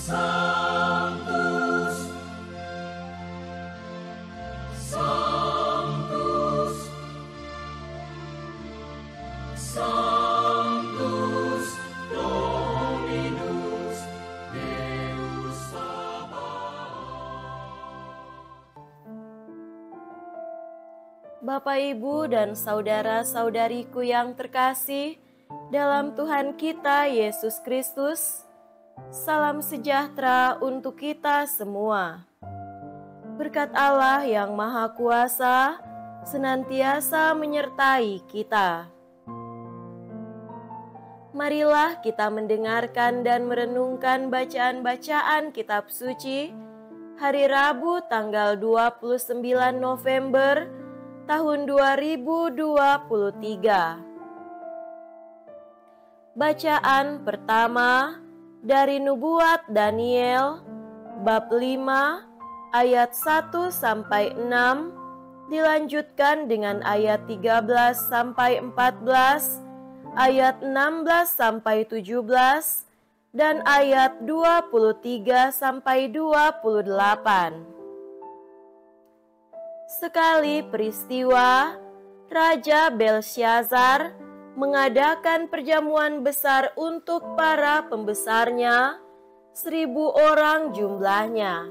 Sanctus, Sanctus, Sanctus Dominus Deus Sabaoth. Bapak, Ibu, dan saudara-saudariku yang terkasih dalam Tuhan kita Yesus Kristus, salam sejahtera untuk kita semua. Berkat Allah yang Maha Kuasa senantiasa menyertai kita. Marilah kita mendengarkan dan merenungkan bacaan-bacaan kitab suci hari Rabu tanggal 29 November tahun 2023. Bacaan pertama dari Nubuat Daniel bab 5 ayat 1 sampai 6, dilanjutkan dengan ayat 13 sampai 14, ayat 16 sampai 17, dan ayat 23 sampai 28. Sekali peristiwa, Raja Belsyazar mengadakan perjamuan besar untuk para pembesarnya, 1.000 orang jumlahnya.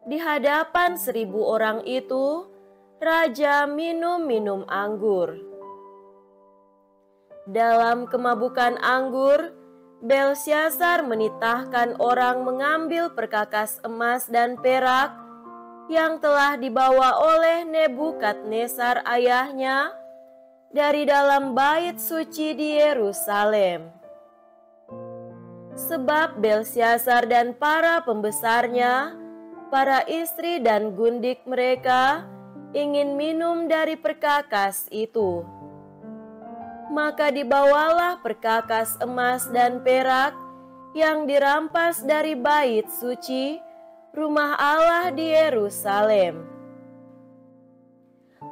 Di hadapan 1.000 orang itu, Raja minum anggur. Dalam kemabukan anggur, Belsyazar menitahkan orang mengambil perkakas emas dan perak yang telah dibawa oleh Nebukadnezar ayahnya dari dalam bait suci di Yerusalem. Sebab Belsyazar dan para pembesarnya, para istri dan gundik mereka ingin minum dari perkakas itu. Maka dibawalah perkakas emas dan perak yang dirampas dari bait suci rumah Allah di Yerusalem.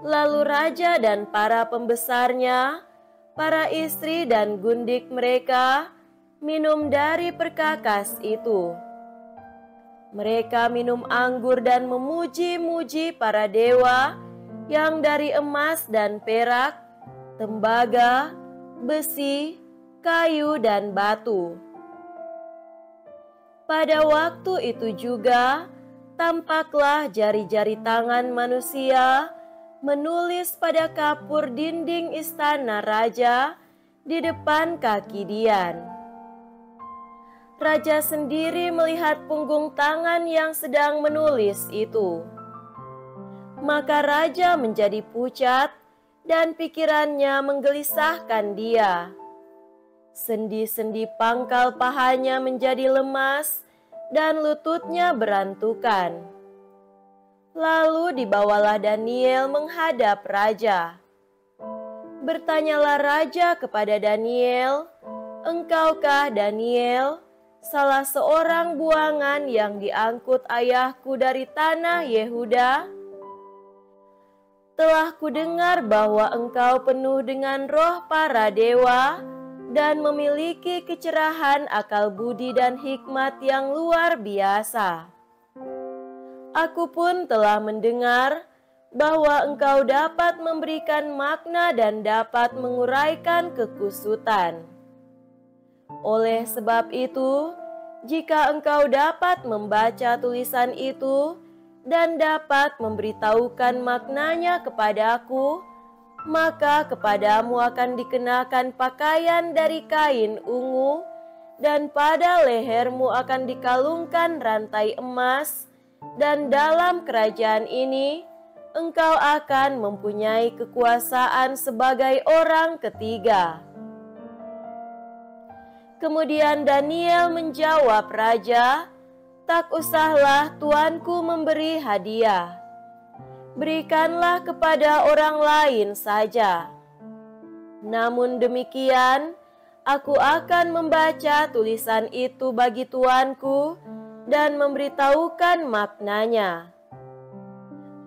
Lalu raja dan para pembesarnya, para istri dan gundik mereka minum dari perkakas itu. Mereka minum anggur dan memuji-muji para dewa yang dari emas dan perak, tembaga, besi, kayu, dan batu. Pada waktu itu juga tampaklah jari-jari tangan manusia menulis pada kapur dinding istana raja di depan kaki Dian. Raja sendiri melihat punggung tangan yang sedang menulis itu. Maka raja menjadi pucat dan pikirannya menggelisahkan dia. Sendi-sendi pangkal pahanya menjadi lemas dan lututnya berantukan. Lalu dibawalah Daniel menghadap raja. Bertanyalah raja kepada Daniel, "Engkaukah Daniel, salah seorang buangan yang diangkut ayahku dari tanah Yehuda? Telah kudengar bahwa engkau penuh dengan roh para dewa dan memiliki kecerahan akal budi dan hikmat yang luar biasa. Aku pun telah mendengar bahwa engkau dapat memberikan makna dan dapat menguraikan kekusutan. Oleh sebab itu, jika engkau dapat membaca tulisan itu dan dapat memberitahukan maknanya kepadaku, maka kepadamu akan dikenakan pakaian dari kain ungu, dan pada lehermu akan dikalungkan rantai emas, dan dalam kerajaan ini engkau akan mempunyai kekuasaan sebagai orang ketiga." Kemudian Daniel menjawab raja, "Tak usahlah tuanku memberi hadiah. Berikanlah kepada orang lain saja. Namun demikian, aku akan membaca tulisan itu bagi tuanku dan memberitahukan maknanya.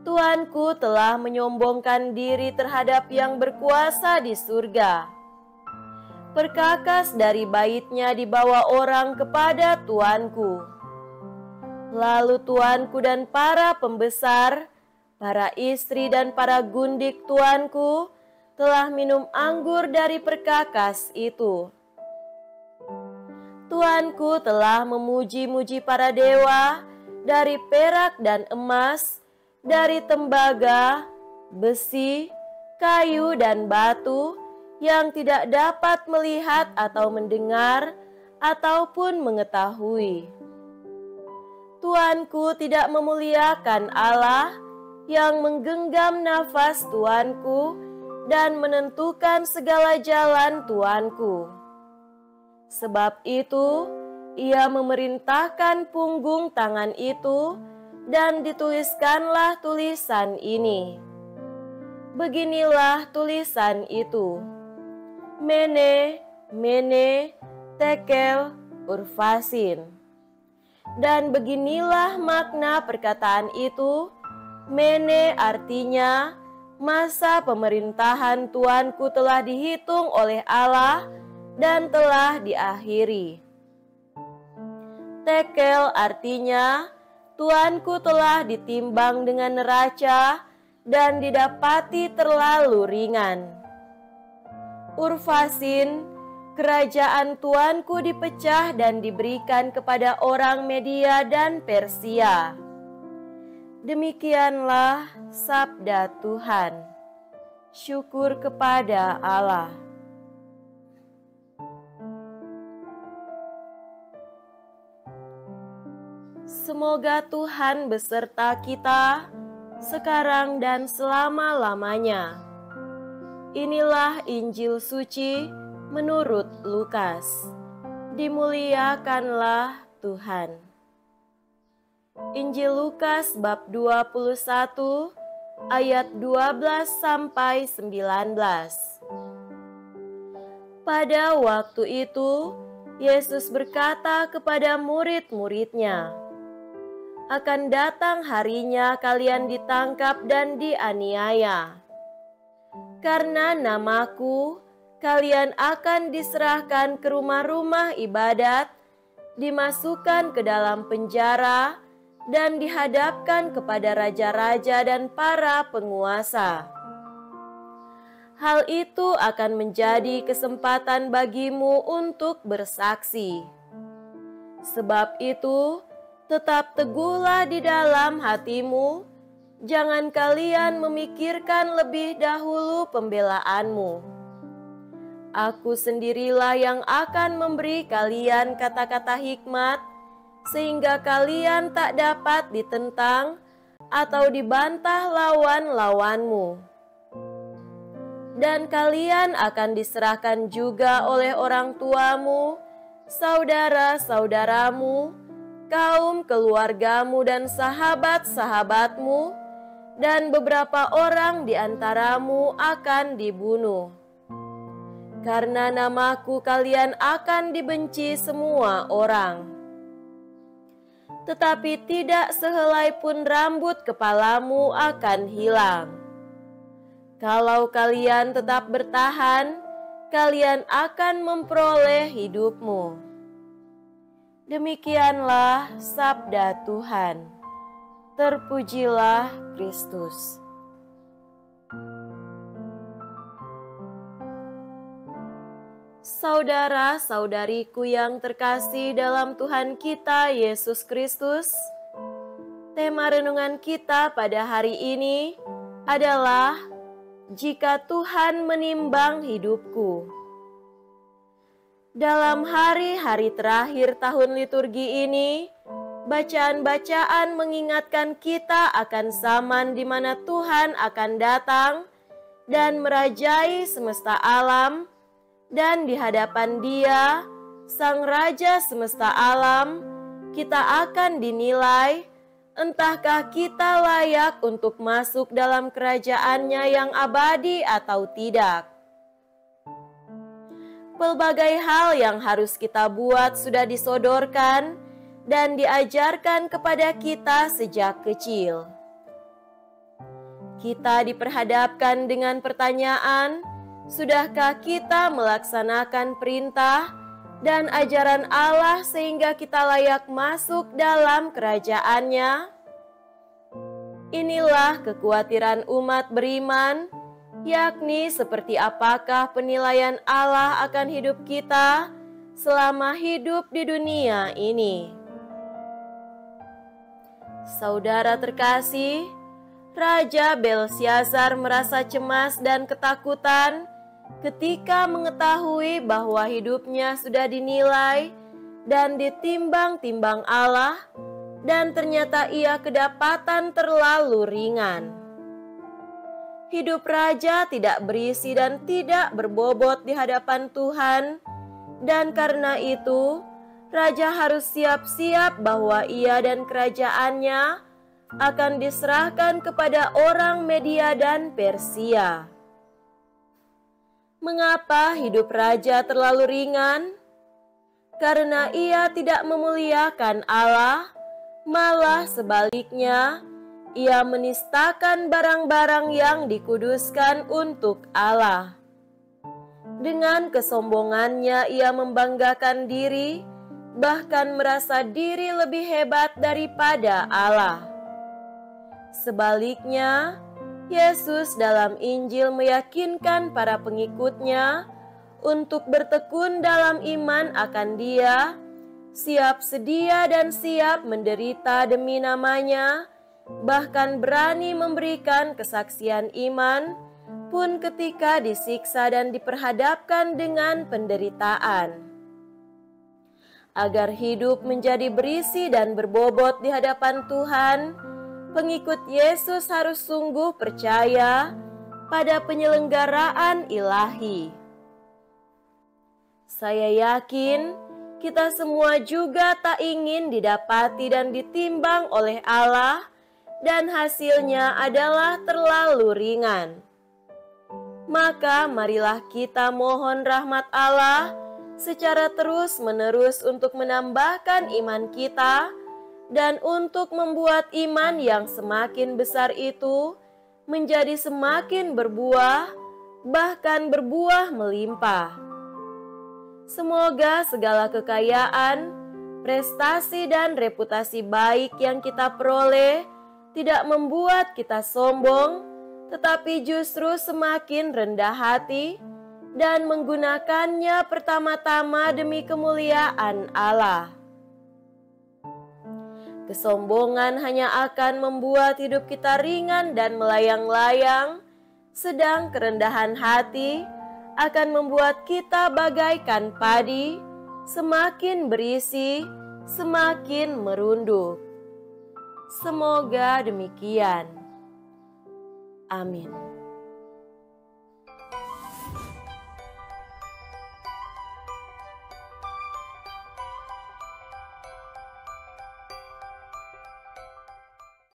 Tuanku telah menyombongkan diri terhadap yang berkuasa di surga. perkakas dari baitnya dibawa orang kepada tuanku. Lalu tuanku dan para pembesar, para istri dan para gundik tuanku telah minum anggur dari perkakas itu. Tuanku telah memuji-muji para dewa dari perak dan emas, dari tembaga, besi, kayu dan batu, yang tidak dapat melihat atau mendengar ataupun mengetahui. Tuanku tidak memuliakan Allah yang menggenggam nafas tuanku dan menentukan segala jalan tuanku. Sebab itu, ia memerintahkan punggung tangan itu dan dituliskanlah tulisan ini. Beginilah tulisan itu: Mene, Mene, Tekel, Urfasin. Dan beginilah makna perkataan itu. Mene artinya masa pemerintahan tuanku telah dihitung oleh Allah dan telah diakhiri. Tekel artinya tuanku telah ditimbang dengan neraca dan didapati terlalu ringan. Urfasin, kerajaan tuanku dipecah dan diberikan kepada orang Media dan Persia. Demikianlah sabda Tuhan. Syukur kepada Allah. Semoga Tuhan beserta kita sekarang dan selama-lamanya. Inilah Injil suci menurut Lukas. Dimuliakanlah Tuhan. Injil Lukas bab 21 ayat 12 sampai 19. Pada waktu itu, Yesus berkata kepada murid-muridnya, "Akan datang harinya kalian ditangkap dan dianiaya. Karena namaku, kalian akan diserahkan ke rumah-rumah ibadat, dimasukkan ke dalam penjara, dan dihadapkan kepada raja-raja dan para penguasa. Hal itu akan menjadi kesempatan bagimu untuk bersaksi. Sebab itu, tetap teguhlah di dalam hatimu, jangan kalian memikirkan lebih dahulu pembelaanmu. Aku sendirilah yang akan memberi kalian kata-kata hikmat, sehingga kalian tak dapat ditentang atau dibantah lawan-lawanmu. Dan kalian akan diserahkan juga oleh orang tuamu, saudara-saudaramu, kaum keluargamu dan sahabat-sahabatmu, dan beberapa orang di antaramu akan dibunuh. Karena namaku kalian akan dibenci semua orang. Tetapi tidak sehelai pun rambut kepalamu akan hilang. Kalau kalian tetap bertahan, kalian akan memperoleh hidupmu." Demikianlah sabda Tuhan. Terpujilah Kristus. Saudara-saudariku yang terkasih dalam Tuhan kita Yesus Kristus, tema renungan kita pada hari ini adalah jika Tuhan menimbang hidupku. Dalam hari-hari terakhir tahun liturgi ini, bacaan-bacaan mengingatkan kita akan zaman di mana Tuhan akan datang dan merajai semesta alam, dan di hadapan Dia, Sang Raja semesta alam, kita akan dinilai entahkah kita layak untuk masuk dalam kerajaannya yang abadi atau tidak. Pelbagai hal yang harus kita buat sudah disodorkan dan diajarkan kepada kita sejak kecil. Kita diperhadapkan dengan pertanyaan Sudahkah kita melaksanakan perintah dan ajaran Allah sehingga kita layak masuk dalam kerajaan-Nya? Inilah kekhawatiran umat beriman, yakni seperti apakah penilaian Allah akan hidup kita selama hidup di dunia ini. Saudara terkasih, Raja Belsyazar merasa cemas dan ketakutan ketika mengetahui bahwa hidupnya sudah dinilai dan ditimbang-timbang Allah, dan ternyata ia kedapatan terlalu ringan. Hidup raja tidak berisi dan tidak berbobot di hadapan Tuhan, dan karena itu raja harus siap-siap bahwa ia dan kerajaannya akan diserahkan kepada orang Media dan Persia. Mengapa hidup raja terlalu ringan? Karena ia tidak memuliakan Allah, malah sebaliknya, ia menistakan barang-barang yang dikuduskan untuk Allah. Dengan kesombongannya ia membanggakan diri, bahkan merasa diri lebih hebat daripada Allah. Sebaliknya, Yesus dalam Injil meyakinkan para pengikutnya untuk bertekun dalam iman akan Dia, siap sedia dan siap menderita demi namanya, bahkan berani memberikan kesaksian iman pun ketika disiksa dan diperhadapkan dengan penderitaan. Agar hidup menjadi berisi dan berbobot di hadapan Tuhan, pengikut Yesus harus sungguh percaya pada penyelenggaraan ilahi. Saya yakin kita semua juga tak ingin didapati dan ditimbang oleh Allah, dan hasilnya adalah terlalu ringan. Maka marilah kita mohon rahmat Allah secara terus-menerus untuk menambahkan iman kita, dan untuk membuat iman yang semakin besar itu menjadi semakin berbuah, bahkan berbuah melimpah. Semoga segala kekayaan, prestasi dan reputasi baik yang kita peroleh tidak membuat kita sombong, tetapi justru semakin rendah hati dan menggunakannya pertama-tama demi kemuliaan Allah. Kesombongan hanya akan membuat hidup kita ringan dan melayang-layang, sedang kerendahan hati akan membuat kita bagaikan padi, semakin berisi, semakin merunduk. Semoga demikian. Amin.